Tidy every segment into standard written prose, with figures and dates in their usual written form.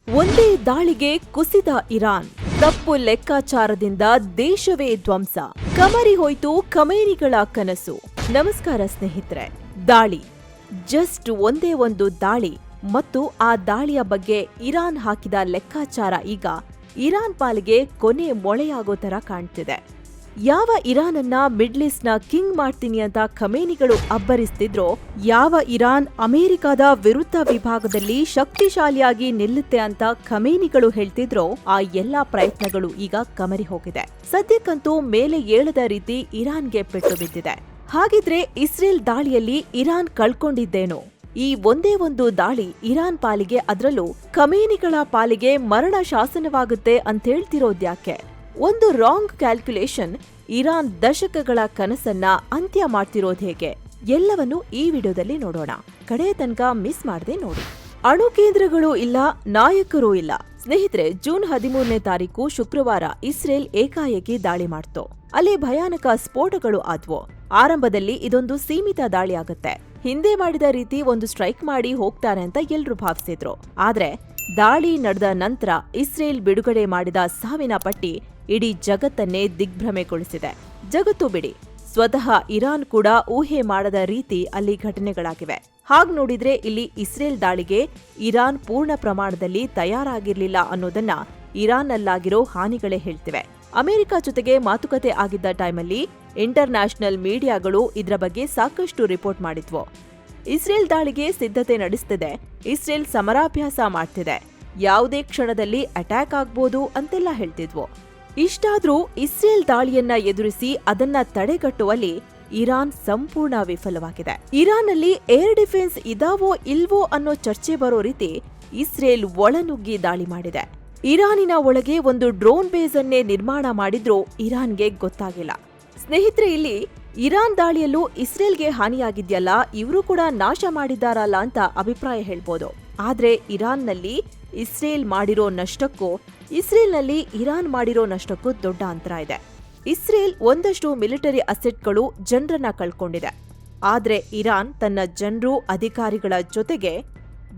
ಒಂದೇ ದಾಳಿಗೆ ಕುಸಿದ ಇರಾನ್. ತಪ್ಪು ಲೆಕ್ಕಾಚಾರದಿಂದ ದೇಶವೇ ಧ್ವಂಸ. ಕಮರಿ ಹೋಯ್ತು ಖಮೇನಿಗಳ ಕನಸು. ನಮಸ್ಕಾರ ಸ್ನೇಹಿತರೆ. ದಾಳಿ, ಜಸ್ಟ್ ಒಂದೇ ಒಂದು ದಾಳಿ ಮತ್ತು ಆ ದಾಳಿಯ ಬಗ್ಗೆ ಇರಾನ್ ಹಾಕಿದ ಲೆಕ್ಕಾಚಾರ ಈಗ ಇರಾನ್ ಪಾಲಿಗೆ ಕೊನೆ ಮೊಳೆಯಾಗೋ ತರ ಕಾಣ್ತಿದೆ. ಯಾವ ಇರಾನನ್ನ ಮಿಡ್ಲ್ ಈಸ್ಟ್ ನ ಕಿಂಗ್ ಮಾಡ್ತೀನಿ ಅಂತ ಖಮೇನಿಗಳು ಅಬ್ಬರಿಸ್ತಿದ್ರೋ, ಯಾವ ಇರಾನ್ ಅಮೆರಿಕದ ವಿರುದ್ಧ ವಿಭಾಗದಲ್ಲಿ ಶಕ್ತಿಶಾಲಿಯಾಗಿ ನಿಲ್ಲುತ್ತೆ ಅಂತ ಖಮೇನಿಗಳು ಹೇಳ್ತಿದ್ರೋ, ಆ ಎಲ್ಲಾ ಪ್ರಯತ್ನಗಳು ಈಗ ಕಮರಿ ಹೋಗಿದೆ. ಸದ್ಯಕ್ಕಂತೂ ಮೇಲೆ ಏಳದ ರೀತಿ ಇರಾನ್ಗೆ ಪೆಟ್ಟು ಬಿದ್ದಿದೆ. ಹಾಗಿದ್ರೆ ಇಸ್ರೇಲ್ ದಾಳಿಯಲ್ಲಿ ಇರಾನ್ ಕಳ್ಕೊಂಡಿದ್ದೇನೋ? ಈ ಒಂದೇ ಒಂದು ದಾಳಿ ಇರಾನ್ ಪಾಲಿಗೆ, ಅದರಲ್ಲೂ ಖಮೇನಿಗಳ ಪಾಲಿಗೆ ಮರಣ ಶಾಸನವಾಗುತ್ತೆ ಅಂತೇಳ್ತಿರೋದ್ಯಾಕೆ? ಒಂದು ರಾಂಗ್ ಕ್ಯಾಲ್ಕುಲೇಷನ್ ಇರಾನ್ ದಶಕಗಳ ಕನಸನ್ನ ಅಂತ್ಯ ಮಾಡ್ತಿರೋದು ಹೇಗೆ? ಎಲ್ಲವನ್ನು ಈ ವಿಡಿಯೋದಲ್ಲಿ ನೋಡೋಣ. ಕಡೆಯ ತನಕ ಮಿಸ್ ಮಾಡದೆ ನೋಡಿ. ಅಣು ಕೇಂದ್ರಗಳು ಇಲ್ಲ, ನಾಯಕರೂ ಇಲ್ಲ. ಸ್ನೇಹಿತರೆ, ಜೂನ್ 13ನೇ ತಾರೀಕು ಶುಕ್ರವಾರ ಇಸ್ರೇಲ್ ಏಕಾಏಕಿ ದಾಳಿ ಮಾಡ್ತು. ಅಲ್ಲಿ ಭಯಾನಕ ಸ್ಫೋಟಗಳು ಆದ್ವು. ಆರಂಭದಲ್ಲಿ ಇದೊಂದು ಸೀಮಿತ ದಾಳಿ ಆಗತ್ತೆ, ಹಿಂದೆ ಮಾಡಿದ ರೀತಿ ಒಂದು ಸ್ಟ್ರೈಕ್ ಮಾಡಿ ಹೋಗ್ತಾರೆ ಅಂತ ಎಲ್ರೂ ಭಾವಿಸಿದ್ರು. ಆದ್ರೆ ದಾಳಿ ನಡೆದ ನಂತರ ಇಸ್ರೇಲ್ ಬಿಡುಗಡೆ ಮಾಡಿದ ಸಾವಿನ ಪಟ್ಟಿ ಇಡೀ ಜಗತ್ತನ್ನೇ ದಿಗ್ಭ್ರಮೆಗೊಳಿಸಿದೆ. ಜಗತ್ತು ಬಿಡಿ, ಸ್ವತಃ ಇರಾನ್ ಕೂಡ ಊಹೆ ಮಾಡದ ರೀತಿ ಅಲ್ಲಿ ಘಟನೆಗಳಾಗಿವೆ. ಹಾಗ್ ನೋಡಿದ್ರೆ ಇಲ್ಲಿ ಇಸ್ರೇಲ್ ದಾಳಿಗೆ ಇರಾನ್ ಪೂರ್ಣ ಪ್ರಮಾಣದಲ್ಲಿ ತಯಾರಾಗಿರ್ಲಿಲ್ಲ ಅನ್ನೋದನ್ನ ಇರಾನ್ನಲ್ಲಾಗಿರೋ ಹಾನಿಗಳೇ ಹೇಳ್ತಿವೆ. ಅಮೆರಿಕ ಜೊತೆಗೆ ಮಾತುಕತೆ ಆಗಿದ್ದ ಟೈಮಲ್ಲಿ ಇಂಟರ್ನ್ಯಾಷನಲ್ ಮೀಡಿಯಾಗಳು ಇದ್ರ ಬಗ್ಗೆ ಸಾಕಷ್ಟು ರಿಪೋರ್ಟ್ ಮಾಡಿದ್ವು. ಇಸ್ರೇಲ್ ದಾಳಿಗೆ ಸಿದ್ಧತೆ ನಡೆಸ್ತಿದೆ, ಇಸ್ರೇಲ್ ಸಮರಾಭ್ಯಾಸ ಮಾಡ್ತಿದೆ, ಯಾವುದೇ ಕ್ಷಣದಲ್ಲಿ ಅಟ್ಯಾಕ್ ಆಗ್ಬೋದು ಅಂತೆಲ್ಲ ಹೇಳ್ತಿದ್ವು. ಇಷ್ಟಾದ್ರೂ ಇಸ್ರೇಲ್ ದಾಳಿಯನ್ನ ಎದುರಿಸಿ ಅದನ್ನ ತಡೆಗಟ್ಟುವಲ್ಲಿ ಇರಾನ್ ಸಂಪೂರ್ಣ ವಿಫಲವಾಗಿದೆ. ಇರಾನ್ನಲ್ಲಿ ಏರ್ ಡಿಫೆನ್ಸ್ ಇದಾವೋ ಇಲ್ವೋ ಅನ್ನೋ ಚರ್ಚೆ ಬರೋ ರೀತಿ ಇಸ್ರೇಲ್ ಒಳನುಗ್ಗಿ ದಾಳಿ ಮಾಡಿದೆ. ಇರಾನಿನ ಒಳಗೆ ಒಂದು ಡ್ರೋನ್ ಬೇಸ್ ಅನ್ನೇ ನಿರ್ಮಾಣ ಮಾಡಿದ್ರೂ ಇರಾನ್ಗೆ ಗೊತ್ತಾಗಿಲ್ಲ. ಸ್ನೇಹಿತರೆ, ಇಲ್ಲಿ ಇರಾನ್ ದಾಳಿಯಲ್ಲೂ ಇಸ್ರೇಲ್ಗೆ ಹಾನಿಯಾಗಿದ್ಯಲ್ಲ, ಇವರು ಕೂಡ ನಾಶ ಮಾಡಿದ್ದಾರಲ್ಲ ಅಂತ ಅಭಿಪ್ರಾಯ ಹೇಳ್ಬೋದು. ಆದ್ರೆ ಇರಾನ್ನಲ್ಲಿ ಇಸ್ರೇಲ್ ಮಾಡಿರೋ ನಷ್ಟಕ್ಕೂ ಇಸ್ರೇಲ್ನಲ್ಲಿ ಇರಾನ್ ಮಾಡಿರೋ ನಷ್ಟಕ್ಕೂ ದೊಡ್ಡ ಅಂತರ ಇದೆ. ಇಸ್ರೇಲ್ ಒಂದಷ್ಟು ಮಿಲಿಟರಿ ಅಸೆಟ್ಗಳು ಜನರನ್ನ ಕಳ್ಕೊಂಡಿದೆ. ಆದ್ರೆ ಇರಾನ್ ತನ್ನ ಜನರು, ಅಧಿಕಾರಿಗಳ ಜೊತೆಗೆ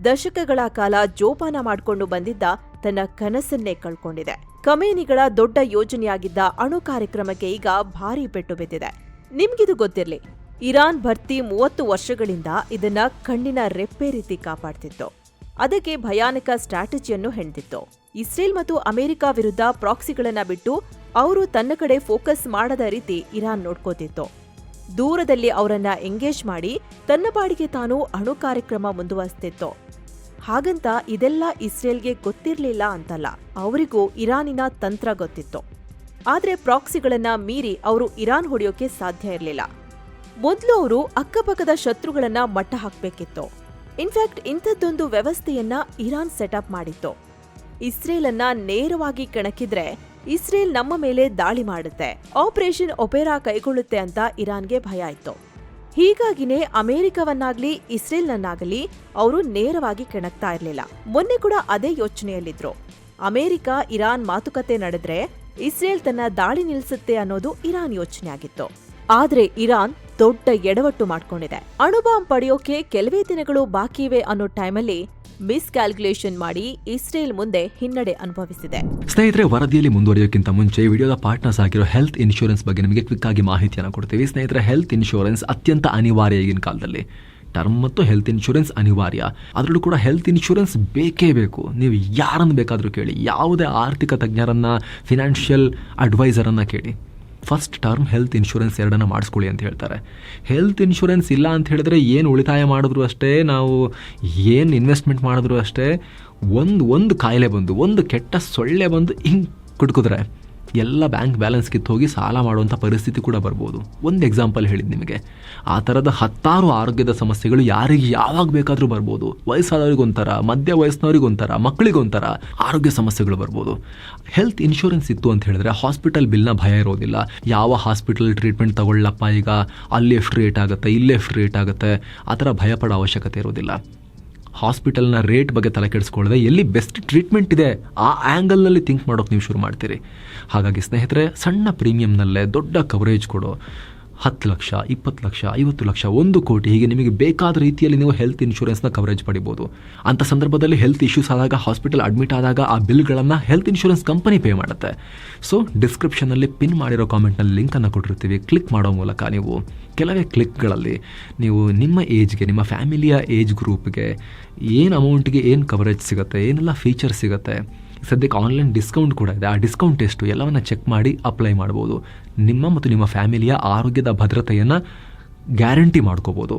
ದಶಕಗಳ ಕಾಲ ಜೋಪಾನ ಮಾಡಿಕೊಂಡು ಬಂದಿದ್ದ ತನ್ನ ಕನಸನ್ನೇ ಕಳ್ಕೊಂಡಿದೆ. ಖಮೇನಿಗಳ ದೊಡ್ಡ ಯೋಜನೆಯಾಗಿದ್ದ ಅಣು ಕಾರ್ಯಕ್ರಮಕ್ಕೆ ಈಗ ಭಾರಿ ಪೆಟ್ಟು ಬಿದ್ದಿದೆ. ನಿಮ್ಗಿದು ಗೊತ್ತಿರ್ಲಿ, ಇರಾನ್ ಭರ್ತಿ 30 ವರ್ಷಗಳಿಂದ ಇದನ್ನ ಕಣ್ಣಿನ ರೆಪ್ಪೆ ರೀತಿ ಕಾಪಾಡ್ತಿತ್ತು. ಅದಕ್ಕೆ ಭಯಾನಕ ಸ್ಟ್ರಾಟಜಿಯನ್ನು ಹೆಣ್ದಿತ್ತು. ಇಸ್ರೇಲ್ ಮತ್ತು ಅಮೆರಿಕ ವಿರುದ್ಧ ಪ್ರಾಕ್ಸಿಗಳನ್ನ ಬಿಟ್ಟು ಅವರು ತನ್ನ ಕಡೆ ಫೋಕಸ್ ಮಾಡದ ರೀತಿ ಇರಾನ್ ನೋಡ್ಕೋತಿತ್ತು. ದೂರದಲ್ಲಿ ಅವರನ್ನ ಎಂಗೇಜ್ ಮಾಡಿ ತನ್ನ ಪಾಡಿಗೆ ತಾನು ಅಣು ಕಾರ್ಯಕ್ರಮ ಮುಂದುವರಿಸ್ತಿತ್ತು. ಹಾಗಂತ ಇದೆಲ್ಲ ಇಸ್ರೇಲ್ಗೆ ಗೊತ್ತಿರ್ಲಿಲ್ಲ ಅಂತಲ್ಲ, ಅವರಿಗೂ ಇರಾನಿನ ತಂತ್ರ ಗೊತ್ತಿತ್ತು. ಆದ್ರೆ ಪ್ರಾಕ್ಸಿಗಳನ್ನ ಮೀರಿ ಅವರು ಇರಾನ್ ಹೊಡೆಯೋಕೆ ಸಾಧ್ಯ ಇರಲಿಲ್ಲ. ಮೊದಲು ಅವರು ಅಕ್ಕಪಕ್ಕದ ಶತ್ರುಗಳನ್ನ ಮಟ್ಟ ಹಾಕ್ಬೇಕಿತ್ತು. ಇನ್ಫ್ಯಾಕ್ಟ್ ಇಂಥದ್ದೊಂದು ವ್ಯವಸ್ಥೆಯನ್ನ ಇರಾನ್ ಸೆಟಪ್ ಮಾಡಿತ್ತು. ಇಸ್ರೇಲ್ ಅನ್ನ ನೇರವಾಗಿ ಕೆಣಕಿದ್ರೆ ಇಸ್ರೇಲ್ ನಮ್ಮ ಮೇಲೆ ದಾಳಿ ಮಾಡುತ್ತೆ, ಆಪರೇಷನ್ ಒಪೆರಾ ಕೈಗೊಳ್ಳುತ್ತೆ ಅಂತ ಇರಾನ್ಗೆ ಭಯ ಇತ್ತು. ಹೀಗಾಗಿನೇ ಅಮೆರಿಕವನ್ನಾಗ್ಲಿ ಇಸ್ರೇಲ್ನನ್ನಾಗಲಿ ಅವರು ನೇರವಾಗಿ ಕೆಣಕ್ತಾ ಇರಲಿಲ್ಲ. ಮೊನ್ನೆ ಕೂಡ ಅದೇ ಯೋಚನೆಯಲ್ಲಿದ್ರು. ಅಮೆರಿಕ ಇರಾನ್ ಮಾತುಕತೆ ನಡೆದ್ರೆ ಇಸ್ರೇಲ್ ತನ್ನ ದಾಳಿ ನಿಲ್ಲಿಸುತ್ತೆ ಅನ್ನೋದು ಇರಾನ್ ಯೋಚನೆ ಆಗಿತ್ತು. ಆದ್ರೆ ಇರಾನ್ ದೊಡ್ಡ ಎಡವಟ್ಟು ಮಾಡ್ಕೊಂಡಿದೆ. ಅಣುಬಾಂಬ್ ಪಡೆಯೋಕೆ ಕೆಲವೇ ದಿನಗಳು ಬಾಕಿ ಇವೆ ಅನ್ನೋ ಟೈಮಲ್ಲಿ ಮಿಸ್ ಕ್ಯಾಲ್ಕುಲೇಷನ್ ಮಾಡಿ ಇಸ್ರೇಲ್ ಮುಂದೆ ಹಿನ್ನಡೆ ಅನುಭವಿಸಿದೆ. ಸ್ನೇಹಿತರೆ, ವರದಿಯಲ್ಲಿ ಮುಂದುವರಿಯೋಕ್ಕಿಂತ ಮುಂಚೆ ವಿಡಿಯೋದ ಪಾರ್ಟ್ನರ್ಸ್ ಆಗಿರೋ ಹೆಲ್ತ್ ಇನ್ಶೂರೆನ್ಸ್ ಬಗ್ಗೆ ನಿಮಗೆ ಕ್ವಿಕ್ ಆಗಿ ಮಾಹಿತಿಯನ್ನು ಕೊಡ್ತೀವಿ. ಸ್ನೇಹಿತರೆ, ಹೆಲ್ತ್ ಇನ್ಶೂರೆನ್ಸ್ ಅತ್ಯಂತ ಅನಿವಾರ್ಯ ಈಗಿನ ಕಾಲದಲ್ಲಿ. ಟರ್ಮ್ ಮತ್ತು ಹೆಲ್ತ್ ಇನ್ಶೂರೆನ್ಸ್ ಅನಿವಾರ್ಯ. ಅದರಲ್ಲೂ ಕೂಡ ಹೆಲ್ತ್ ಇನ್ಶೂರೆನ್ಸ್ ಬೇಕೇ ಬೇಕು. ನೀವು ಯಾರನ್ನು ಬೇಕಾದರೂ ಕೇಳಿ, ಯಾವುದೇ ಆರ್ಥಿಕ ತಜ್ಞರನ್ನ, ಫಿನಾನ್ಷಿಯಲ್ ಅಡ್ವೈಸರನ್ನು ಕೇಳಿ, ಫಸ್ಟ್ ಟರ್ಮ್ ಹೆಲ್ತ್ ಇನ್ಶೂರೆನ್ಸ್ ಎರಡನ್ನ ಮಾಡಿಸ್ಕೊಳ್ಳಿ ಅಂತ ಹೇಳ್ತಾರೆ. ಹೆಲ್ತ್ ಇನ್ಶೂರೆನ್ಸ್ ಇಲ್ಲ ಅಂತ ಹೇಳಿದ್ರೆ ಏನು ಉಳಿತಾಯ ಮಾಡಿದ್ರು ಅಷ್ಟೇ, ನಾವು ಏನು ಇನ್ವೆಸ್ಟ್ಮೆಂಟ್ ಮಾಡಿದ್ರು ಅಷ್ಟೇ, ಒಂದು ಕಾಯಿಲೆ ಬಂದು, ಒಂದು ಕೆಟ್ಟ ಸೊಳ್ಳೆ ಬಂದು ಹಿಂಗೆ ಕುಟ್ಕಿದ್ರೆ ಎಲ್ಲ ಬ್ಯಾಂಕ್ ಬ್ಯಾಲೆನ್ಸ್ ಕಿತ್ತೋಗಿ ಸಾಲ ಮಾಡುವಂಥ ಪರಿಸ್ಥಿತಿ ಕೂಡ ಬರ್ಬೋದು. ಒಂದು ಎಕ್ಸಾಂಪಲ್ ಹೇಳಿದ್ದು ನಿಮಗೆ. ಆ ಥರದ 10 ಆರೋಗ್ಯದ ಸಮಸ್ಯೆಗಳು ಯಾರಿಗೆ ಯಾವಾಗ ಬೇಕಾದರೂ ಬರ್ಬೋದು. ವಯಸ್ಸಾದವ್ರಿಗೊಂಥರ, ಮಧ್ಯ ವಯಸ್ಸಿನವ್ರಿಗೊಂಥರ, ಮಕ್ಕಳಿಗೊಂಥರ ಆರೋಗ್ಯ ಸಮಸ್ಯೆಗಳು ಬರ್ಬೋದು. ಹೆಲ್ತ್ ಇನ್ಶೂರೆನ್ಸ್ ಇತ್ತು ಅಂತ ಹೇಳಿದ್ರೆ ಹಾಸ್ಪಿಟಲ್ ಬಿಲ್ನ ಭಯ ಇರೋದಿಲ್ಲ. ಯಾವ ಹಾಸ್ಪಿಟಲ್ ಟ್ರೀಟ್ಮೆಂಟ್ ತಗೊಳ್ಳಪ್ಪ, ಈಗ ಅಲ್ಲಿ ಎಷ್ಟು ರೇಟ್ ಆಗುತ್ತೆ, ಇಲ್ಲಿ ಎಷ್ಟು ರೇಟ್ ಆಗುತ್ತೆ, ಆ ಥರ ಭಯಪಡೋ ಅವಶ್ಯಕತೆ ಇರೋದಿಲ್ಲ. ಹಾಸ್ಪಿಟಲ್ನ ರೇಟ್ ಬಗ್ಗೆ ತಲೆ ಕೆಡಿಸ್ಕೊಳ್ಳದೆ ಎಲ್ಲಿ ಬೆಸ್ಟ್ ಟ್ರೀಟ್ಮೆಂಟ್ ಇದೆ ಆ ಆ್ಯಂಗಲ್ನಲ್ಲಿ ಥಿಂಕ್ ಮಾಡೋಕೆ ನೀವು ಶುರು ಮಾಡ್ತೀರಿ. ಹಾಗಾಗಿ ಸ್ನೇಹಿತರೆ, ಸಣ್ಣ ಪ್ರೀಮಿಯಂನಲ್ಲೇ ದೊಡ್ಡ ಕವರೇಜ್ ಕೊಡೋ 10 ಲಕ್ಷ, 20 ಲಕ್ಷ, 50 ಲಕ್ಷ, 1 ಕೋಟಿ, ಹೀಗೆ ನಿಮಗೆ ಬೇಕಾದ ರೀತಿಯಲ್ಲಿ ನೀವು ಹೆಲ್ತ್ ಇನ್ಶೂರೆನ್ಸ್ನ ಕವರೇಜ್ ಪಡಿಬೋದು. ಅಂಥ ಸಂದರ್ಭದಲ್ಲಿ ಹೆಲ್ತ್ ಇಶ್ಯೂಸ್ ಆದಾಗ, ಹಾಸ್ಪಿಟಲ್ ಅಡ್ಮಿಟ್ ಆದಾಗ ಆ ಬಿಲ್ಗಳನ್ನು ಹೆಲ್ತ್ ಇನ್ಶೂರೆನ್ಸ್ ಕಂಪನಿ ಪೇ ಮಾಡುತ್ತೆ. ಸೊ ಡಿಸ್ಕ್ರಿಪ್ಷನಲ್ಲಿ ಪಿನ್ ಮಾಡಿರೋ ಕಾಮೆಂಟ್ನಲ್ಲಿ ಲಿಂಕನ್ನು ಕೊಟ್ಟಿರ್ತೀವಿ. ಕ್ಲಿಕ್ ಮಾಡೋ ಮೂಲಕ ನೀವು ಕೆಲವೇ ಕ್ಲಿಕ್ಗಳಲ್ಲಿ ನೀವು ನಿಮ್ಮ ಏಜ್ಗೆ, ನಿಮ್ಮ ಫ್ಯಾಮಿಲಿಯ ಏಜ್ ಗ್ರೂಪ್ಗೆ ಏನು ಅಮೌಂಟ್ಗೆ ಏನು ಕವರೇಜ್ ಸಿಗುತ್ತೆ, ಏನೆಲ್ಲ ಫೀಚರ್ಸ್ ಸಿಗುತ್ತೆ, ಸದ್ಯಕ್ಕೆ ಆನ್ಲೈನ್ ಡಿಸ್ಕೌಂಟ್ ಕೂಡ ಇದೆ, ಆ ಡಿಸ್ಕೌಂಟ್ ಎಷ್ಟು ಎಲ್ಲವನ್ನು ಚೆಕ್ ಮಾಡಿ ಅಪ್ಲೈ ಮಾಡ್ಬೋದು. ನಿಮ್ಮ ಮತ್ತು ನಿಮ್ಮ ಫ್ಯಾಮಿಲಿಯ ಆರೋಗ್ಯದ ಭದ್ರತೆಯನ್ನು ಗ್ಯಾರಂಟಿ ಮಾಡ್ಕೋಬೋದು.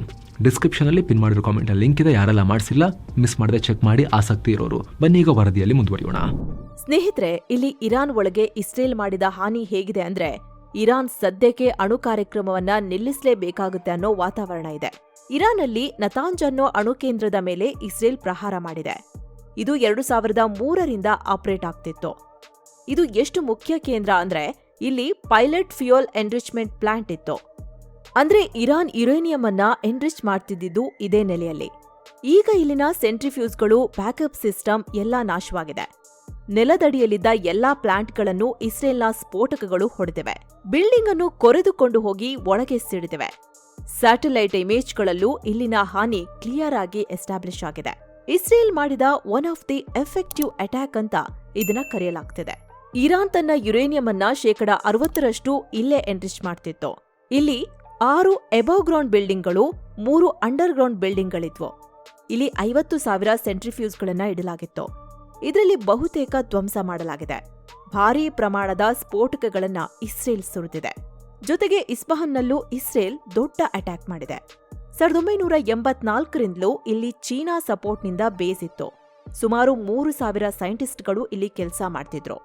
ಡಿಸ್ಕ್ರಿಪ್ಷನಲ್ಲಿ ಪಿನ್ ಮಾಡಿರೋ ಕಾಮೆಂಟಲ್ಲಿ ಲಿಂಕ್ ಇದೆ. ಯಾರೆಲ್ಲ ಮಾಡಿಸಿಲ್ಲ, ಮಿಸ್ ಮಾಡದೆ ಚೆಕ್ ಮಾಡಿ, ಆಸಕ್ತಿ ಇರೋರು ಬನ್ನಿ ಈಗ ವರದಿಯಲ್ಲಿ ಮುಂದುವರಿಯೋಣ. ಸ್ನೇಹಿತರೆ, ಇಲ್ಲಿ ಇರಾನ್ ಒಳಗೆ ಇಸ್ರೇಲ್ ಮಾಡಿದ ಹಾನಿ ಹೇಗಿದೆ ಅಂದ್ರೆ, ಇರಾನ್ ಸದ್ಯಕ್ಕೆ ಅಣು ಕಾರ್ಯಕ್ರಮವನ್ನ ನಿಲ್ಲಿಸಲೇಬೇಕಾಗುತ್ತೆ ಅನ್ನೋ ವಾತಾವರಣ ಇದೆ. ಇರಾನ್ನಲ್ಲಿ ನತಾಂಜ್ ಅನ್ನೋ ಅಣು ಕೇಂದ್ರದ ಮೇಲೆ ಇಸ್ರೇಲ್ ಪ್ರಹಾರ ಮಾಡಿದೆ. ಇದು 2003ರಿಂದ ಆಪರೇಟ್ ಆಗ್ತಿತ್ತು. ಇದು ಎಷ್ಟು ಮುಖ್ಯ ಕೇಂದ್ರ ಅಂದ್ರೆ, ಇಲ್ಲಿ ಪೈಲಟ್ ಫ್ಯೂಯಲ್ ಎನ್ರಿಚ್ಮೆಂಟ್ ಪ್ಲಾಂಟ್ ಇತ್ತು. ಅಂದ್ರೆ ಇರಾನ್ ಯುರೇನಿಯಂ ಅನ್ನ ಎನ್ರಿಚ್ ಮಾಡ್ತಿದ್ದಿದ್ದು ಇದೇ ನೆಲೆಯಲ್ಲಿ. ಈಗ ಇಲ್ಲಿನ ಸೆಂಟ್ರಿಫ್ಯೂಸ್ಗಳು, ಬ್ಯಾಕಪ್ ಸಿಸ್ಟಮ್ ಎಲ್ಲಾ ನಾಶವಾಗಿದೆ. ನೆಲದಡಿಯಲ್ಲಿದ್ದ ಎಲ್ಲಾ ಪ್ಲಾಂಟ್ಗಳನ್ನು ಇಸ್ರೇಲ್ನ ಸ್ಫೋಟಕಗಳು ಹೊಡೆದಿವೆ. ಬಿಲ್ಡಿಂಗ್ ಅನ್ನು ಕೊರೆದುಕೊಂಡು ಹೋಗಿ ಒಳಗೆ ಸಿಡಿದಿವೆ. ಸ್ಯಾಟಲೈಟ್ ಇಮೇಜ್ಗಳಲ್ಲೂ ಇಲ್ಲಿನ ಹಾನಿ ಕ್ಲಿಯರ್ ಆಗಿ ಎಸ್ಟಾಬ್ಲಿಷ್ ಆಗಿದೆ. ಇಸ್ರೇಲ್ ಮಾಡಿದ one of the effective attack ಅಂತ ಇದನ್ನ ಕರೆಯಲಾಗ್ತಿದೆ. ಇರಾನ್ ತನ್ನ ಯುರೇನಿಯಂ ಅನ್ನ 60% ಇಲ್ಲೇ ಎನ್ರಿಚ್ ಮಾಡ್ತಿತ್ತು. ಇಲ್ಲಿ 6 ಎಬವ್ ಗ್ರೌಂಡ್ ಬಿಲ್ಡಿಂಗ್ಗಳು, 3 ಅಂಡರ್ ಗ್ರೌಂಡ್ ಬಿಲ್ಡಿಂಗ್ಗಳಿದ್ವು. ಇಲ್ಲಿ 50,000 ಸೆಂಟ್ರಿಫ್ಯೂಸ್ಗಳನ್ನ ಇಡಲಾಗಿತ್ತು. ಇದರಲ್ಲಿ ಬಹುತೇಕ ಧ್ವಂಸ ಮಾಡಲಾಗಿದೆ. ಭಾರೀ ಪ್ರಮಾಣದ ಸ್ಫೋಟಕಗಳನ್ನ ಇಸ್ರೇಲ್ ಸುರಿದಿದೆ. ಜೊತೆಗೆ ಇಸ್ಫಹಾನ್ನಲ್ಲೂ ಇಸ್ರೇಲ್ ದೊಡ್ಡ ಅಟ್ಯಾಕ್ ಮಾಡಿದೆ. 1984ರಿಂದಲೂ ಇಲ್ಲಿ ಚೀನಾ ಸಪೋರ್ಟ್ನಿಂದ ಬೇಸ್ ಇತ್ತು. ಸುಮಾರು 3,000 ಸೈಂಟಿಸ್ಟ್ಗಳು ಇಲ್ಲಿ ಕೆಲಸ ಮಾಡ್ತಿದ್ರು.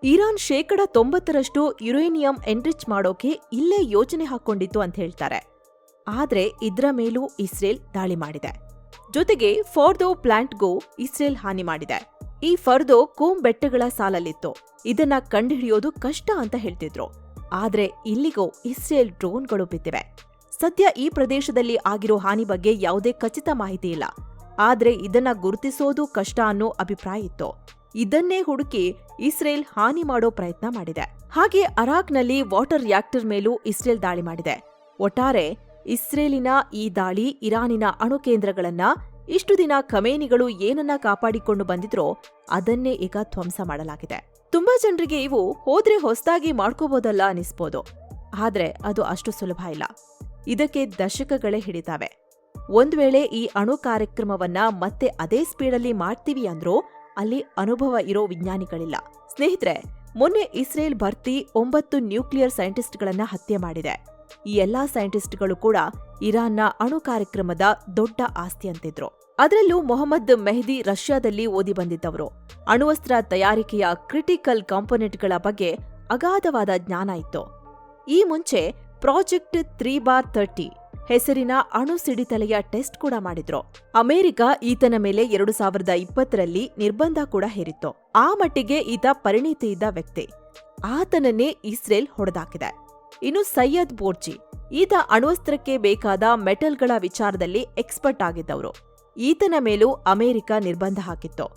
ಇರಾನ್ 90% ಯುರೇನಿಯಂ ಎನ್ರಿಚ್ ಮಾಡೋಕೆ ಇಲ್ಲೇ ಯೋಜನೆ ಹಾಕೊಂಡಿತ್ತು ಅಂತ ಹೇಳ್ತಾರೆ. ಆದ್ರೆ ಇದ್ರ ಮೇಲೂ ಇಸ್ರೇಲ್ ದಾಳಿ ಮಾಡಿದೆ. ಜೊತೆಗೆ ಫಾರ್ದೋ ಪ್ಲಾಂಟ್ಗೂ ಇಸ್ರೇಲ್ ಹಾನಿ ಮಾಡಿದೆ. ಈ ಫರ್ದೋ ಕೋಮ್ ಬೆಟ್ಟಗಳ ಸಾಲಲ್ಲಿತ್ತು. ಇದನ್ನ ಕಂಡುಹಿಡಿಯೋದು ಕಷ್ಟ ಅಂತ ಹೇಳ್ತಿದ್ರು. ಆದ್ರೆ ಇಲ್ಲಿಗೂ ಇಸ್ರೇಲ್ ಡ್ರೋನ್ಗಳು ಬಿದ್ದಿವೆ. ಸದ್ಯ ಈ ಪ್ರದೇಶದಲ್ಲಿ ಆಗಿರೋ ಹಾನಿ ಬಗ್ಗೆ ಯಾವುದೇ ಖಚಿತ ಮಾಹಿತಿ ಇಲ್ಲ. ಆದ್ರೆ ಇದನ್ನ ಗುರುತಿಸೋದು ಕಷ್ಟ ಅನ್ನೋ ಅಭಿಪ್ರಾಯ ಇತ್ತು. ಇದನ್ನೇ ಹುಡುಕಿ ಇಸ್ರೇಲ್ ಹಾನಿ ಮಾಡೋ ಪ್ರಯತ್ನ ಮಾಡಿದೆ. ಹಾಗೆ ಅರಾಕ್ನಲ್ಲಿ ವಾಟರ್ ರಿಯಾಕ್ಟರ್ ಮೇಲೂ ಇಸ್ರೇಲ್ ದಾಳಿ ಮಾಡಿದೆ. ಒಟ್ಟಾರೆ ಇಸ್ರೇಲಿನ ಈ ದಾಳಿ ಇರಾನಿನ ಅಣು ಕೇಂದ್ರಗಳನ್ನ, ಇಷ್ಟು ದಿನ ಖಮೇನಿಗಳು ಏನನ್ನ ಕಾಪಾಡಿಕೊಂಡು ಬಂದಿದ್ರೋ ಅದನ್ನೇ ಈಗ ಧ್ವಂಸ ಮಾಡಲಾಗಿದೆ. ತುಂಬಾ ಜನರಿಗೆ ಇವು ಹೋದ್ರೆ ಹೊಸದಾಗಿ ಮಾಡ್ಕೋಬಹುದಲ್ಲ ಅನಿಸ್ಬೋದು. ಆದ್ರೆ ಅದು ಅಷ್ಟು ಸುಲಭ ಇಲ್ಲ. ಇದಕ್ಕೆ ದಶಕಗಳೇ ಹಿಡಿತಾವೆ. ಒಂದ್ ವೇಳೆ ಈ ಅಣು ಕಾರ್ಯಕ್ರಮವನ್ನ ಮತ್ತೆ ಅದೇ ಸ್ಪೀಡಲ್ಲಿ ಮಾಡ್ತೀವಿ ಅಂದ್ರೂ ಅಲ್ಲಿ ಅನುಭವ ಇರೋ ವಿಜ್ಞಾನಿಗಳಿಲ್ಲ. ಸ್ನೇಹಿತರೆ, ಮೊನ್ನೆ ಇಸ್ರೇಲ್ ಭರ್ತಿ 9 ನ್ಯೂಕ್ಲಿಯರ್ ಸೈಂಟಿಸ್ಟ್ಗಳನ್ನ ಹತ್ಯೆ ಮಾಡಿದೆ. ಈ ಎಲ್ಲಾ ಸೈಂಟಿಸ್ಟ್ಗಳು ಕೂಡ ಇರಾನ್ನ ಅಣು ಕಾರ್ಯಕ್ರಮದ ದೊಡ್ಡ ಆಸ್ತಿ ಅಂತಿದ್ರು. ಅದರಲ್ಲೂ ಮೊಹಮ್ಮದ್ ಮೆಹದಿ ರಷ್ಯಾದಲ್ಲಿ ಓದಿ ಬಂದಿದ್ದವರು. ಅಣುವಸ್ತ್ರ ತಯಾರಿಕೆಯ ಕ್ರಿಟಿಕಲ್ ಕಾಂಪೊನೆಂಟ್ಗಳ ಬಗ್ಗೆ ಅಗಾಧವಾದ ಜ್ಞಾನ ಇತ್ತು. ಈ ಮುಂಚೆ ಪ್ರಾಜೆಕ್ಟ್ 3/30 ಹೆಸರಿನ ಅಣು ಸಿಡಿತಲೆಯ ಟೆಸ್ಟ್ ಕೂಡ ಮಾಡಿದ್ರು. ಅಮೆರಿಕ ಈತನ ಮೇಲೆ 2020ರಲ್ಲಿ ನಿರ್ಬಂಧ ಕೂಡ ಹೇರಿತ್ತು. ಆ ಮಟ್ಟಿಗೆ ಈತ ಪರಿಣಿತಿ ಇದ್ದ ವ್ಯಕ್ತಿ. ಆತನನ್ನೇ ಇಸ್ರೇಲ್ ಹೊಡೆದಾಕಿದೆ. ಇನ್ನು ಸೈಯದ್ ಬೋರ್ಜಿ, ಈತ ಅಣ್ವಸ್ತ್ರಕ್ಕೆ ಬೇಕಾದ ಮೆಟಲ್ಗಳ ವಿಚಾರದಲ್ಲಿ ಎಕ್ಸ್ಪರ್ಟ್ ಆಗಿದ್ದವರು. ಈತನ ಮೇಲೂ ಅಮೆರಿಕ ನಿರ್ಬಂಧ ಹಾಕಿತ್ತು.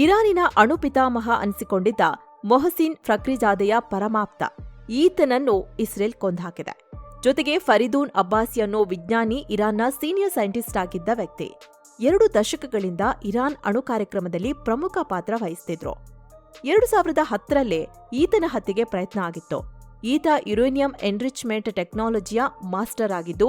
ಇರಾನಿನ ಅಣು ಪಿತಾಮಹ ಅನಿಸಿಕೊಂಡಿದ್ದ ಮೊಹಸಿನ್ ಫಕ್ರಿಜಾದೆಯ ಪರಮಾಪ್ತ, ಈತನನ್ನು ಇಸ್ರೇಲ್ ಕೊಂದುಹಾಕಿದೆ. ಜೊತೆಗೆ ಫರಿದೂನ್ ಅಬ್ಬಾಸಿ ಅನ್ನೋ ವಿಜ್ಞಾನಿ ಇರಾನ್ನ ಸೀನಿಯರ್ ಸೈಂಟಿಸ್ಟ್ ಆಗಿದ್ದ ವ್ಯಕ್ತಿ. 2 ದಶಕಗಳಿಂದ ಇರಾನ್ ಅಣು ಕಾರ್ಯಕ್ರಮದಲ್ಲಿ ಪ್ರಮುಖ ಪಾತ್ರ ವಹಿಸ್ತಿದ್ರು. 2010ರಲ್ಲೇ ಈತನ ಹತ್ಯೆಗೆ ಪ್ರಯತ್ನ ಆಗಿತ್ತು. ಈತ ಯುರೇನಿಯಂ ಎನ್ರಿಚ್ಮೆಂಟ್ ಟೆಕ್ನಾಲಜಿಯ ಮಾಸ್ಟರ್ ಆಗಿದ್ದು,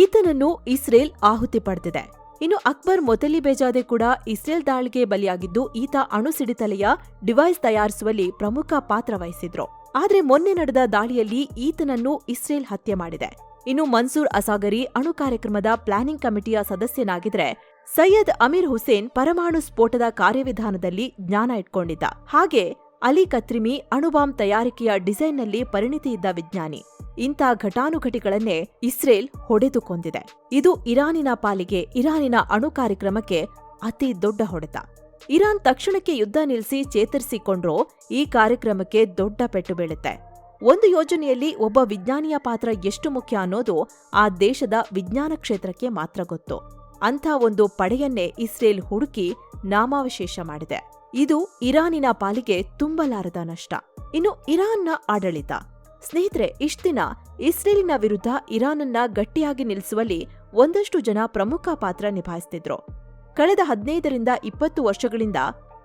ಈತನನ್ನು ಇಸ್ರೇಲ್ ಆಹುತಿ ಪಡೆದಿದೆ. ಇನ್ನು ಅಕ್ಬರ್ ಮೊತಲಿಬೇಜಾದೆ ಕೂಡ ಇಸ್ರೇಲ್ ದಾಳಿಗೆ ಬಲಿಯಾಗಿದ್ದು, ಈತ ಅಣು ಸಿಡಿತಲೆಯ ಡಿವೈಸ್ ತಯಾರಿಸುವಲ್ಲಿ ಪ್ರಮುಖ ಪಾತ್ರ ವಹಿಸಿದ್ರು. ಆದ್ರೆ ಮೊನ್ನೆ ನಡೆದ ದಾಳಿಯಲ್ಲಿ ಈತನನ್ನು ಇಸ್ರೇಲ್ ಹತ್ಯೆ ಮಾಡಿದೆ. ಇನ್ನು ಮನ್ಸೂರ್ ಅಸಾಗರಿ ಅಣು ಕಾರ್ಯಕ್ರಮದ ಪ್ಲಾನಿಂಗ್ ಕಮಿಟಿಯ ಸದಸ್ಯನಾಗಿದ್ರೆ, ಸೈಯದ್ ಅಮೀರ್ ಹುಸೇನ್ ಪರಮಾಣು ಸ್ಫೋಟದ ಕಾರ್ಯವಿಧಾನದಲ್ಲಿ ಜ್ಞಾನ ಇಟ್ಕೊಂಡಿದ್ದ. ಹಾಗೆ ಅಲಿ ಕತ್ರಿಮಿ ಅಣುಬಾಂಬ್ ತಯಾರಿಕೆಯ ಡಿಸೈನ್ನಲ್ಲಿ ಪರಿಣಿತಿ ಇದ್ದ ವಿಜ್ಞಾನಿ. ಇಂಥ ಘಟಾನುಘಟಿಗಳನ್ನೇ ಇಸ್ರೇಲ್ ಹೊಡೆದು ಕೊಂದಿದೆ. ಇದು ಇರಾನಿನ ಪಾಲಿಗೆ, ಇರಾನಿನ ಅಣು ಕಾರ್ಯಕ್ರಮಕ್ಕೆ ಅತಿ ದೊಡ್ಡ ಹೊಡೆತ. ಇರಾನ್ ತಕ್ಷಣಕ್ಕೆ ಯುದ್ಧ ನಿಲ್ಲಿಸಿ ಚೇತರಿಸಿಕೊಂಡ್ರೂ ಈ ಕಾರ್ಯಕ್ರಮಕ್ಕೆ ದೊಡ್ಡ ಪೆಟ್ಟು ಬೀಳುತ್ತೆ. ಒಂದು ಯೋಜನೆಯಲ್ಲಿ ಒಬ್ಬ ವಿಜ್ಞಾನಿಯ ಪಾತ್ರ ಎಷ್ಟು ಮುಖ್ಯ ಅನ್ನೋದು ಆ ದೇಶದ ವಿಜ್ಞಾನ ಕ್ಷೇತ್ರಕ್ಕೆ ಮಾತ್ರ ಗೊತ್ತು. ಅಂಥ ಒಂದು ಪಡೆಯನ್ನೇ ಇಸ್ರೇಲ್ ಹುಡುಕಿ ನಾಮಾವಶೇಷ ಮಾಡಿದೆ. ಇದು ಇರಾನಿನ ಪಾಲಿಗೆ ತುಂಬಲಾರದ ನಷ್ಟ. ಇನ್ನು ಇರಾನ್ನ ಆಡಳಿತ. ಸ್ನೇಹಿತರೆ, ಇಷ್ಟ್ ದಿನ ಇಸ್ರೇಲಿನ ವಿರುದ್ಧ ಇರಾನನ್ನ ಗಟ್ಟಿಯಾಗಿ ನಿಲ್ಲಿಸುವಲ್ಲಿ ಒಂದಷ್ಟು ಜನ ಪ್ರಮುಖ ಪಾತ್ರ ನಿಭಾಯಿಸುತ್ತಿದ್ರು. ಕಳೆದ 15ರಿಂದ 20 ವರ್ಷಗಳಿಂದ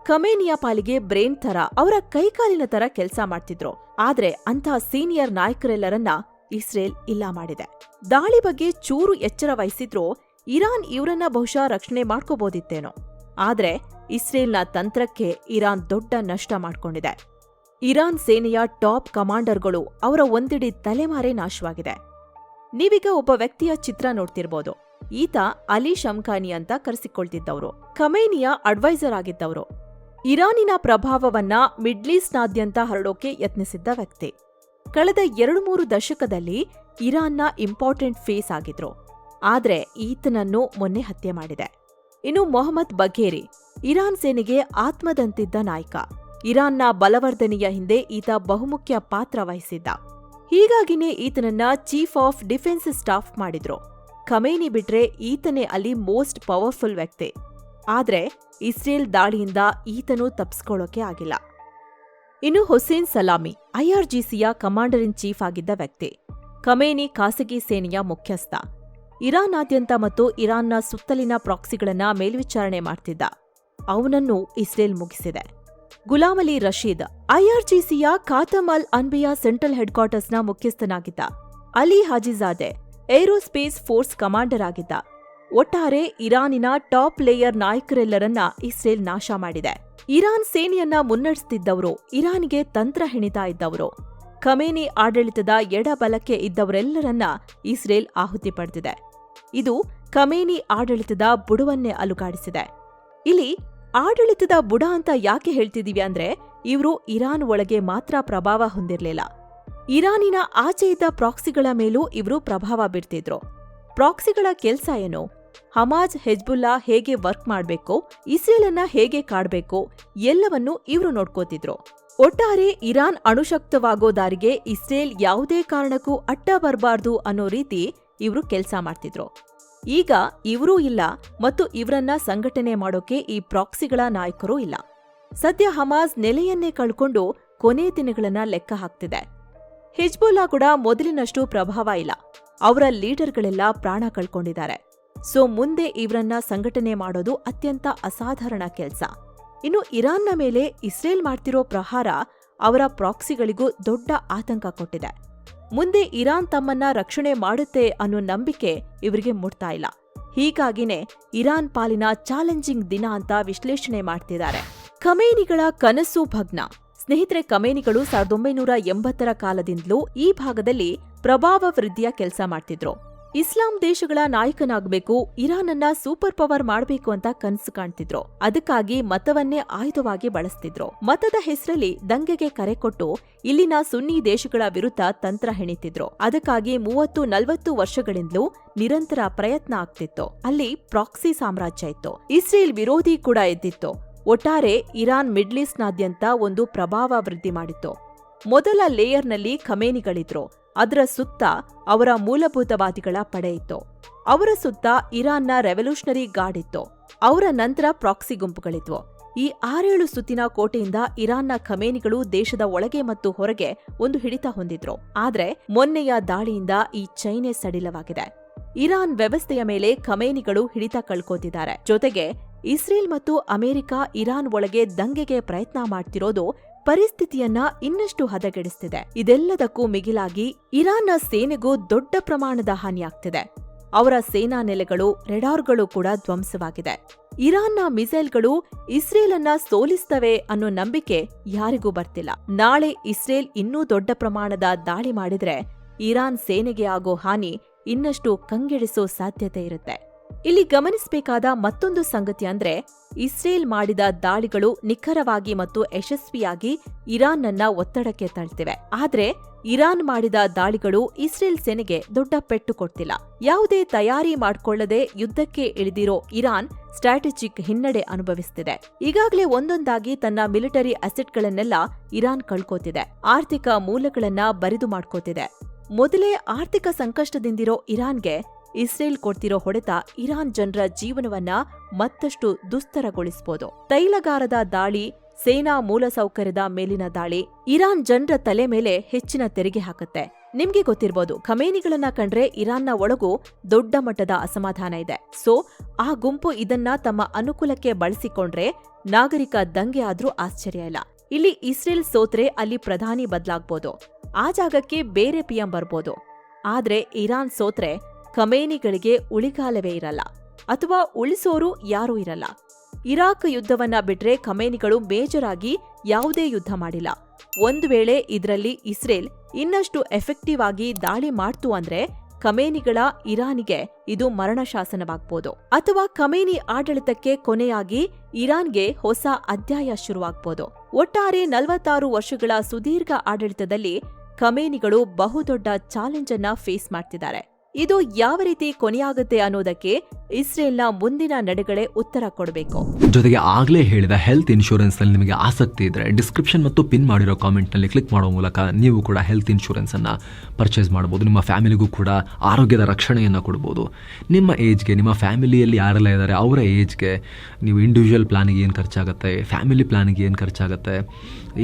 ಖಮೇನಿಯ ಪಾಲಿಗೆ ಬ್ರೇನ್ ತರ, ಅವರ ಕೈಕಾಲಿನ ತರ ಕೆಲಸ ಮಾಡ್ತಿದ್ರು. ಆದ್ರೆ ಅಂತಹ ಸೀನಿಯರ್ ನಾಯಕರೆಲ್ಲರನ್ನ ಇಸ್ರೇಲ್ ಇಲ್ಲ ಮಾಡಿದೆ. ದಾಳಿ ಬಗ್ಗೆ ಚೂರು ಎಚ್ಚರ ವಹಿಸಿದ್ರೂ ಇರಾನ್ ಇವರನ್ನ ಬಹುಶಃ ರಕ್ಷಣೆ ಮಾಡ್ಕೋಬೋದಿತ್ತೇನೋ. ಆದ್ರೆ ಇಸ್ರೇಲ್ನ ತಂತ್ರಕ್ಕೆ ಇರಾನ್ ದೊಡ್ಡ ನಷ್ಟ ಮಾಡ್ಕೊಂಡಿದೆ. ಇರಾನ್ ಸೇನೆಯ ಟಾಪ್ ಕಮಾಂಡರ್ಗಳು, ಅವರ ಒಂದಿಡೀ ತಲೆಮಾರೇ ನಾಶವಾಗಿದೆ. ನೀವೀಗ ಒಬ್ಬ ವ್ಯಕ್ತಿಯ ಚಿತ್ರ ನೋಡ್ತಿರ್ಬೋದು. ಈತ ಅಲಿ ಶಮ್ಖಾನಿ ಅಂತ ಕರೆಸಿಕೊಳ್ತಿದ್ದವರು, ಖಮೇನಿಯ ಅಡ್ವೈಸರ್ ಆಗಿದ್ದವರು. ಇರಾನಿನ ಪ್ರಭಾವವನ್ನ ಮಿಡ್ಲೀಸ್ಟ್ನಾದ್ಯಂತ ಹರಡೋಕೆ ಯತ್ನಿಸಿದ್ದ ವ್ಯಕ್ತಿ. ಕಳೆದ 2-3 ದಶಕದಲ್ಲಿ ಇರಾನ್ನ ಇಂಪಾರ್ಟೆಂಟ್ ಫೇಸ್ ಆಗಿದ್ರು. ಆದ್ರೆ ಈತನನ್ನು ಮೊನ್ನೆ ಹತ್ಯೆ ಮಾಡಿದೆ. ಇನ್ನು ಮೊಹಮ್ಮದ್ ಬಘೇರಿ, ಇರಾನ್ ಸೇನೆಗೆ ಆತ್ಮದಂತಿದ್ದ ನಾಯಕ. ಇರಾನ್ನ ಬಲವರ್ಧನೆಯ ಹಿಂದೆ ಈತ ಬಹುಮುಖ್ಯ ಪಾತ್ರ ವಹಿಸಿದ್ದ. ಹೀಗಾಗಿನೇ ಈತನನ್ನ ಚೀಫ್ ಆಫ್ ಡಿಫೆನ್ಸ್ ಸ್ಟಾಫ್ ಮಾಡಿದ್ರು. ಖಮೇನಿ ಬಿಟ್ರೆ ಈತನೇ ಅಲ್ಲಿ ಮೋಸ್ಟ್ ಪವರ್ಫುಲ್ ವ್ಯಕ್ತಿ. ಆದ್ರೆ ಇಸ್ರೇಲ್ ದಾಳಿಯಿಂದ ಈತನು ತಪ್ಪಿಸ್ಕೊಳ್ಳೋಕೆ ಆಗಿಲ್ಲ. ಇನ್ನು ಹುಸೇನ್ ಸಲಾಮಿ, ಐಆರ್ಜಿಸಿಯ ಕಮಾಂಡರ್ ಇನ್ ಚೀಫ್ ಆಗಿದ್ದ ವ್ಯಕ್ತಿ. ಖಮೇನಿ ಖಾಸಗಿ ಸೇನೆಯ ಮುಖ್ಯಸ್ಥ. ಇರಾನ್ನಾದ್ಯಂತ ಮತ್ತು ಇರಾನ್ನ ಸುತ್ತಲಿನ ಪ್ರಾಕ್ಸಿಗಳನ್ನ ಮೇಲ್ವಿಚಾರಣೆ ಮಾಡ್ತಿದ್ದ. ಅವನನ್ನು ಇಸ್ರೇಲ್ ಮುಗಿಸಿದೆ. ಗುಲಾಮ್ ಅಲಿ ರಶೀದ್, ಐಆರ್ಜಿಸಿಯ ಖಾತಮ್ ಅಲ್ ಅನ್ಬಿಯಾ ಸೆಂಟ್ರಲ್ ಹೆಡ್ ಕ್ವಾರ್ಟರ್ಸ್ನ ಮುಖ್ಯಸ್ಥನಾಗಿದ್ದ. Ali Hajizadeh, aerospace force commander ಆಗಿದ್ದ. ಒಟ್ಟಾರೆ ಇರಾನಿನ ಟಾಪ್ ಲೇಯರ್ ನಾಯಕರೆಲ್ಲರನ್ನ ಇಸ್ರೇಲ್ ನಾಶ ಮಾಡಿದೆ. ಇರಾನ್ ಸೇನೆಯನ್ನ ಮುನ್ನಡೆಸುತ್ತಿದ್ದವರು, ಇರಾನ್ಗೆ ತಂತ್ರ ಹೆಣಿತಾ ಇದ್ದವರು, ಖಮೇನಿ ಆಡಳಿತದ ಎಡಬಲಕ್ಕೆ ಇದ್ದವರೆಲ್ಲರನ್ನ ಇಸ್ರೇಲ್ ಆಹುತಿ ಪಡೆದಿದೆ. ಇದು ಖಮೇನಿ ಆಡಳಿತದ ಬುಡವನ್ನೇ ಅಲುಗಾಡಿಸಿದೆ. ಇಲ್ಲಿ ಆಡಳಿತದ ಬುಡ ಅಂತ ಯಾಕೆ ಹೇಳ್ತಿದೀವಿ ಅಂದ್ರೆ, ಇವರು ಇರಾನ್ ಒಳಗೆ ಮಾತ್ರ ಪ್ರಭಾವ ಹೊಂದಿರಲಿಲ್ಲ. ಇರಾನಿನ ಆಚೆ ಇದ್ದ ಪ್ರಾಕ್ಸಿಗಳ ಮೇಲೂ ಇವರು ಪ್ರಭಾವ ಬೀರ್ತಿದ್ರು. ಪ್ರಾಕ್ಸಿಗಳ ಕೆಲ್ಸ ಏನು? ಹಮಾಜ್, ಹೆಜ್ಬುಲ್ಲಾ ಹೇಗೆ ವರ್ಕ್ ಮಾಡ್ಬೇಕು, ಇಸ್ರೇಲನ್ನ ಹೇಗೆ ಕಾಡ್ಬೇಕು, ಎಲ್ಲವನ್ನೂ ಇವರು ನೋಡ್ಕೋತಿದ್ರು. ಒಟ್ಟಾರೆ ಇರಾನ್ ಅಣುಶಕ್ತವಾಗೋ ದಾರಿಗೆ ಇಸ್ರೇಲ್ ಯಾವುದೇ ಕಾರಣಕ್ಕೂ ಅಡ್ಡ ಬರಬಾರ್ದು ಅನ್ನೋ ರೀತಿ ಇವರು ಕೆಲ್ಸ ಮಾಡ್ತಿದ್ರು. ಈಗ ಇವರೂ ಇಲ್ಲ ಮತ್ತು ಇವರನ್ನ ಸಂಘಟನೆ ಮಾಡೋಕೆ ಈ ಪ್ರಾಕ್ಸಿಗಳ ನಾಯಕರೂ ಇಲ್ಲ. ಸದ್ಯ ಹಮಾಜ್ ನೆಲೆಯನ್ನೇ ಕಳ್ಕೊಂಡು ಕೊನೆ ದಿನಗಳನ್ನ ಲೆಕ್ಕ ಹಾಕ್ತಿದೆ. ಹಿಜ್ಬುಲ್ಲಾ ಕೂಡ ಮೊದಲಿನಷ್ಟು ಪ್ರಭಾವ ಇಲ್ಲ. ಅವರ ಲೀಡರ್ಗಳೆಲ್ಲ ಪ್ರಾಣ ಕಳ್ಕೊಂಡಿದ್ದಾರೆ. ಸೊ ಮುಂದೆ ಇವರನ್ನ ಸಂಘಟನೆ ಮಾಡೋದು ಅತ್ಯಂತ ಅಸಾಧಾರಣ ಕೆಲಸ. ಇನ್ನು ಇರಾನ್ನ ಮೇಲೆ ಇಸ್ರೇಲ್ ಮಾಡ್ತಿರೋ ಪ್ರಹಾರ ಅವರ ಪ್ರಾಕ್ಸಿಗಳಿಗೂ ದೊಡ್ಡ ಆತಂಕ ಕೊಟ್ಟಿದೆ. ಮುಂದೆ ಇರಾನ್ ತಮ್ಮನ್ನ ರಕ್ಷಣೆ ಮಾಡುತ್ತೆ ಅನ್ನೋ ನಂಬಿಕೆ ಇವರಿಗೆ ಮುಟ್ತಾ ಇಲ್ಲ. ಹೀಗಾಗಿನೇ ಇರಾನ್ ಪಾಲಿನ ಚಾಲೆಂಜಿಂಗ್ ದಿನ ಅಂತ ವಿಶ್ಲೇಷಣೆ ಮಾಡ್ತಿದ್ದಾರೆ. ಖಮೇನಿಗಳ ಕನಸು ಭಗ್ನ. ಸ್ನೇಹಿತರೆ, ಖಮೇನಿಗಳು 1980ರ ಕಾಲದಿಂದಲೂ ಈ ಭಾಗದಲ್ಲಿ ಪ್ರಭಾವ ವೃದ್ಧಿಯ ಕೆಲಸ ಮಾಡ್ತಿದ್ರು. ಇಸ್ಲಾಂ ದೇಶಗಳ ನಾಯಕನಾಗಬೇಕು, ಇರಾನನ್ನ ಸೂಪರ್ ಪವರ್ ಮಾಡಬೇಕು ಅಂತ ಕನಸು ಕಾಣ್ತಿದ್ರು. ಅದಕ್ಕಾಗಿ ಮತವನ್ನೇ ಆಯುಧವಾಗಿ ಬಳಸ್ತಿದ್ರು. ಮತದ ಹೆಸರಲ್ಲಿ ದಂಗೆಗೆ ಕರೆ ಕೊಟ್ಟು ಇಲ್ಲಿನ ಸುನ್ನಿ ದೇಶಗಳ ವಿರುದ್ಧ ತಂತ್ರ ಹೆಣಿತಿದ್ರು. ಅದಕ್ಕಾಗಿ 30-40 ವರ್ಷಗಳಿಂದಲೂ ನಿರಂತರ ಪ್ರಯತ್ನ ಆಗ್ತಿತ್ತು. ಅಲ್ಲಿ ಪ್ರಾಕ್ಸಿ ಸಾಮ್ರಾಜ್ಯ ಇತ್ತು. ಇಸ್ರೇಲ್ ವಿರೋಧಿ ಕೂಡ ಇದ್ದಿತ್ತು. ಒಟ್ಟಾರೆ ಇರಾನ್ ಮಿಡ್ಲೀಸ್ಟ್ನಾದ್ಯಂತ ಒಂದು ಪ್ರಭಾವ ವೃದ್ಧಿ ಮಾಡಿತ್ತು. ಮೊದಲ ಲೇಯರ್ನಲ್ಲಿ ಖಮೇನಿಗಳಿದ್ರು. ಅದರ ಸುತ್ತ ಅವರ ಮೂಲಭೂತವಾದಿಗಳ ಪಡೆ ಇತ್ತು. ಅವರ ಸುತ್ತ ಇರಾನ್ನ ರೆವಲ್ಯೂಷನರಿ ಗಾರ್ಡ್ ಇತ್ತು. ಅವರ ನಂತರ ಪ್ರಾಕ್ಸಿ ಗುಂಪುಗಳಿದ್ವು. ಈ 6-7 ಸುತ್ತಿನ ಕೋಟೆಯಿಂದ ಇರಾನ್ನ ಖಮೇನಿಗಳು ದೇಶದ ಒಳಗೆ ಮತ್ತು ಹೊರಗೆ ಒಂದು ಹಿಡಿತ ಹೊಂದಿದ್ರು. ಆದ್ರೆ ಮೊನ್ನೆಯ ದಾಳಿಯಿಂದ ಈ ಚೈನೆ ಸಡಿಲವಾಗಿದೆ. ಇರಾನ್ ವ್ಯವಸ್ಥೆಯ ಮೇಲೆ ಖಮೇನಿಗಳು ಹಿಡಿತ ಕಳ್ಕೋತಿದ್ದಾರೆ. ಜೊತೆಗೆ ಇಸ್ರೇಲ್ ಮತ್ತು ಅಮೆರಿಕ ಇರಾನ್ ಒಳಗೆ ದಂಗೆಗೆ ಪ್ರಯತ್ನ ಮಾಡ್ತಿರೋದು ಪರಿಸ್ಥಿತಿಯನ್ನ ಇನ್ನಷ್ಟು ಹದಗೆಡಿಸ್ತಿದೆ. ಇದೆಲ್ಲದಕ್ಕೂ ಮಿಗಿಲಾಗಿ ಇರಾನ್ನ ಸೇನೆಗೂ ದೊಡ್ಡ ಪ್ರಮಾಣದ ಹಾನಿಯಾಗ್ತಿದೆ. ಅವರ ಸೇನಾ ನೆಲೆಗಳು, ರೆಡಾರ್ಗಳು ಕೂಡ ಧ್ವಂಸವಾಗಿದೆ. ಇರಾನ್ನ ಮಿಸೈಲ್ಗಳು ಇಸ್ರೇಲನ್ನ ಸೋಲಿಸ್ತವೆ ಅನ್ನೋ ನಂಬಿಕೆ ಯಾರಿಗೂ ಬರ್ತಿಲ್ಲ. ನಾಳೆ ಇಸ್ರೇಲ್ ಇನ್ನೂ ದೊಡ್ಡ ಪ್ರಮಾಣದ ದಾಳಿ ಮಾಡಿದ್ರೆ ಇರಾನ್ ಸೇನೆಗೆ ಆಗೋ ಹಾನಿ ಇನ್ನಷ್ಟು ಕಂಗೆಡಿಸೋ ಸಾಧ್ಯತೆ ಇರುತ್ತೆ. ಇಲ್ಲಿ ಗಮನಿಸಬೇಕಾದ ಮತ್ತೊಂದು ಸಂಗತಿ ಅಂದ್ರೆ, ಇಸ್ರೇಲ್ ಮಾಡಿದ ದಾಳಿಗಳು ನಿಖರವಾಗಿ ಮತ್ತು ಯಶಸ್ವಿಯಾಗಿ ಇರಾನ್ನನ್ನ ಒತ್ತಡಕ್ಕೆ ತಳ್ತಿವೆ. ಆದ್ರೆ ಇರಾನ್ ಮಾಡಿದ ದಾಳಿಗಳು ಇಸ್ರೇಲ್ ಸೇನೆಗೆ ದೊಡ್ಡ ಪೆಟ್ಟು ಕೊಡ್ತಿಲ್ಲ. ಯಾವುದೇ ತಯಾರಿ ಮಾಡ್ಕೊಳ್ಳದೆ ಯುದ್ಧಕ್ಕೆ ಇಳಿದಿರೋ ಇರಾನ್ ಸ್ಟ್ರಾಟಜಿಕ್ ಹಿನ್ನಡೆ ಅನುಭವಿಸುತ್ತಿದೆ. ಈಗಾಗಲೇ ಒಂದೊಂದಾಗಿ ತನ್ನ ಮಿಲಿಟರಿ ಅಸೆಟ್ಗಳನ್ನೆಲ್ಲ ಇರಾನ್ ಕಳ್ಕೋತಿದೆ. ಆರ್ಥಿಕ ಮೂಲಗಳನ್ನ ಬರಿದು ಮಾಡ್ಕೋತಿದೆ. ಮೊದಲೇ ಆರ್ಥಿಕ ಸಂಕಷ್ಟದಿಂದಿರೋ ಇರಾನ್ಗೆ ಇಸ್ರೇಲ್ ಕೊಡ್ತಿರೋ ಹೊಡೆತ ಇರಾನ್ ಜನರ ಜೀವನವನ್ನ ಮತ್ತಷ್ಟು ದುಸ್ತರಗೊಳಿಸಬಹುದು. ತೈಲಗಾರದ ದಾಳಿ, ಸೇನಾ ಮೂಲಸೌಕರ್ಯದ ಮೇಲಿನ ದಾಳಿ ಇರಾನ್ ಜನರ ತಲೆ ಮೇಲೆ ಹೆಚ್ಚಿನ ತೆರಿಗೆ ಹಾಕುತ್ತೆ. ನಿಮ್ಗೆ ಗೊತ್ತಿರ್ಬೋದು, ಖಮೇನಿಗಳನ್ನ ಕಂಡ್ರೆ ಇರಾನ್ನ ಒಳಗೂ ದೊಡ್ಡ ಮಟ್ಟದ ಅಸಮಾಧಾನ ಇದೆ. ಸೊ ಆ ಗುಂಪು ಇದನ್ನ ತಮ್ಮ ಅನುಕೂಲಕ್ಕೆ ಬಳಸಿಕೊಂಡ್ರೆ ನಾಗರಿಕ ದಂಗೆ ಆದ್ರೂ ಆಶ್ಚರ್ಯ ಇಲ್ಲ. ಇಲ್ಲಿ ಇಸ್ರೇಲ್ ಸೋತ್ರೆ ಅಲ್ಲಿ ಪ್ರಧಾನಿ ಬದಲಾಗ್ಬೋದು, ಆ ಜಾಗಕ್ಕೆ ಬೇರೆ ಪಿಎಂ ಬರ್ಬೋದು. ಆದ್ರೆ ಇರಾನ್ ಸೋತ್ರೆ ಖಮೇನಿಗಳಿಗೆ ಉಳಿಗಾಲವೇ ಇರಲ್ಲ, ಅಥವಾ ಉಳಿಸೋರು ಯಾರೂ ಇರಲ್ಲ. ಇರಾಕ್ ಯುದ್ಧವನ್ನ ಬಿಟ್ರೆ ಖಮೇನಿಗಳು ಮೇಜರ್ ಆಗಿ ಯಾವುದೇ ಯುದ್ಧ ಮಾಡಿಲ್ಲ. ಒಂದು ವೇಳೆ ಇದರಲ್ಲಿ ಇಸ್ರೇಲ್ ಇನ್ನಷ್ಟು ಎಫೆಕ್ಟಿವ್ ಆಗಿ ದಾಳಿ ಮಾಡ್ತು ಅಂದ್ರೆ ಖಮೇನಿಗಳ ಇರಾನಿಗೆ ಇದು ಮರಣ ಶಾಸನವಾಗ್ಬೋದು, ಅಥವಾ ಖಮೇನಿ ಆಡಳಿತಕ್ಕೆ ಕೊನೆಯಾಗಿ ಇರಾನ್ಗೆ ಹೊಸ ಅಧ್ಯಾಯ ಶುರುವಾಗ್ಬೋದು. ಒಟ್ಟಾರೆ 46 ವರ್ಷಗಳ ಸುದೀರ್ಘ ಆಡಳಿತದಲ್ಲಿ ಖಮೇನಿಗಳು ಬಹುದೊಡ್ಡ ಚಾಲೆಂಜ್ ಅನ್ನ ಫೇಸ್ ಮಾಡ್ತಿದ್ದಾರೆ. ಇದು ಯಾವ ರೀತಿ ಕೊನೆಯಾಗುತ್ತೆ ಅನ್ನೋದಕ್ಕೆ ಇಸ್ರೇಲ್ನ ಮುಂದಿನ ನಡೆಗಳೇ ಉತ್ತರ ಕೊಡಬೇಕು. ಜೊತೆಗೆ ಆಗಲೇ ಹೇಳಿದ ಹೆಲ್ತ್ ಇನ್ಶೂರೆನ್ಸ್ ನಲ್ಲಿ ನಿಮಗೆ ಆಸಕ್ತಿ ಇದ್ರೆ ಡಿಸ್ಕ್ರಿಪ್ಷನ್ ಮತ್ತು ಪಿನ್ ಮಾಡಿರೋ ಕಾಮೆಂಟ್ ನಲ್ಲಿ ಕ್ಲಿಕ್ ಮಾಡೋ ಮೂಲಕ ನೀವು ಕೂಡ ಹೆಲ್ತ್ ಇನ್ಶೂರೆನ್ಸ್ ಅನ್ನ ಪರ್ಚೇಸ್ ಮಾಡಬಹುದು. ನಿಮ್ಮ ಫ್ಯಾಮಿಲಿಗೂ ಕೂಡ ಆರೋಗ್ಯದ ರಕ್ಷಣೆಯನ್ನು ಕೊಡಬಹುದು. ನಿಮ್ಮ ಏಜ್ಗೆ, ನಿಮ್ಮ ಫ್ಯಾಮಿಲಿಯಲ್ಲಿ ಯಾರೆಲ್ಲ ಇದ್ದಾರೆ ಅವರ ಏಜ್ಗೆ ನೀವು ಇಂಡಿವಿಜುವಲ್ ಪ್ಲಾನಿಗೆ ಏನು ಖರ್ಚಾಗುತ್ತೆ, ಫ್ಯಾಮಿಲಿ ಪ್ಲಾನಿಗೆ ಏನು ಖರ್ಚಾಗುತ್ತೆ,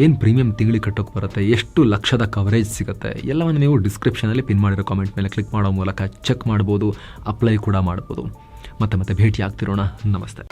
ಏನು ಪ್ರೀಮಿಯಂ ತಿಂಗಳಿಗೆ ಕಟ್ಟೋಕೆ ಬರುತ್ತೆ, ಎಷ್ಟು ಲಕ್ಷದ ಕವರೇಜ್ ಸಿಗುತ್ತೆ, ಎಲ್ಲವನ್ನು ನೀವು ಡಿಸ್ಕ್ರಿಪ್ಷನಲ್ಲಿ ಪಿನ್ ಮಾಡಿರೋ ಕಾಮೆಂಟ್ ಮೇಲೆ ಕ್ಲಿಕ್ ಮಾಡೋ ಮೂಲಕ ಚೆಕ್ ಮಾಡ್ಬೋದು, ಅಪ್ಲೈ ಕೂಡ ಮಾಡ್ಬೋದು. ಮತ್ತೆ ಭೇಟಿ ಆಗ್ತಿರೋಣ. ನಮಸ್ತೆ.